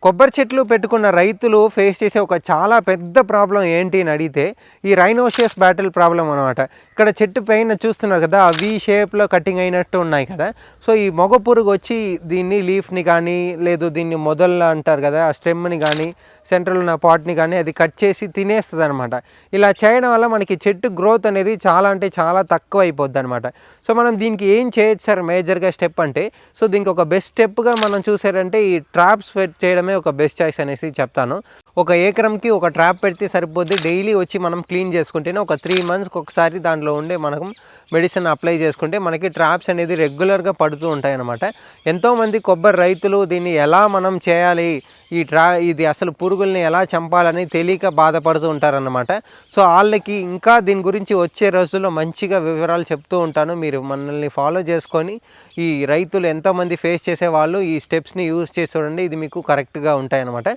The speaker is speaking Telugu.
కొబ్బరి చెట్లు పెట్టుకున్న రైతులు ఫేస్ చేసే ఒక చాలా పెద్ద ప్రాబ్లం ఏంటి అని అడిగితే ఈ రైనోషియస్ బ్యాటిల్ ప్రాబ్లం అనమాట. ఇక్కడ చెట్టు పైన చూస్తున్నారు కదా, ఆ వి షేప్లో కటింగ్ అయినట్టు ఉన్నాయి కదా. సో ఈ మొగ పురుగు వచ్చి దీన్ని లీఫ్ని కానీ లేదు దీన్ని మొదలు అంటారు కదా, ఆ స్టెమ్ని కానీ సెంట్రల్ ఉన్న పాట్ని కానీ అది కట్ చేసి తినేస్తుంది అనమాట. ఇలా చేయడం వల్ల మనకి చెట్టు గ్రోత్ అనేది చాలా అంటే చాలా తక్కువ అయిపోద్ది అనమాట. సో మనం దీనికి ఏం చేయొచ్చు సార్ మేజర్గా స్టెప్ అంటే, సో దీనికి ఒక బెస్ట్ స్టెప్గా మనం చూసారంటే ఈ ట్రాప్స్ చేయడమే ఒక బెస్ట్ చాయిస్ అనేసి చెప్తాను. ఒక ఏకరంకి ఒక ట్రాప్ పెడితే సరిపోద్ది. డైలీ వచ్చి మనం క్లీన్ చేసుకుంటేనే ఒక 3 మంత్స్కి ఒకసారి దాంట్లో ఉండే మనం మెడిసిన్ అప్లై చేసుకుంటే మనకి ట్రాప్స్ అనేది రెగ్యులర్గా పడుతూ ఉంటాయి అన్నమాట. ఎంతోమంది కొబ్బరి రైతులు దీన్ని ఎలా మనం చేయాలి, ఇది అసలు పురుగుల్ని ఎలా చంపాలని తెలియక బాధపడుతూ ఉంటారన్నమాట. సో వాళ్ళకి ఇంకా దీని గురించి వచ్చే రోజుల్లో మంచిగా వివరాలు చెప్తూ ఉంటాను. మీరు మనల్ని ఫాలో చేసుకొని ఈ రైతులు ఎంతోమంది ఫేస్ చేసే వాళ్ళు ఈ స్టెప్స్ని యూజ్ చేసి చూడండి, ఇది మీకు కరెక్ట్గా ఉంటాయి అన్నమాట.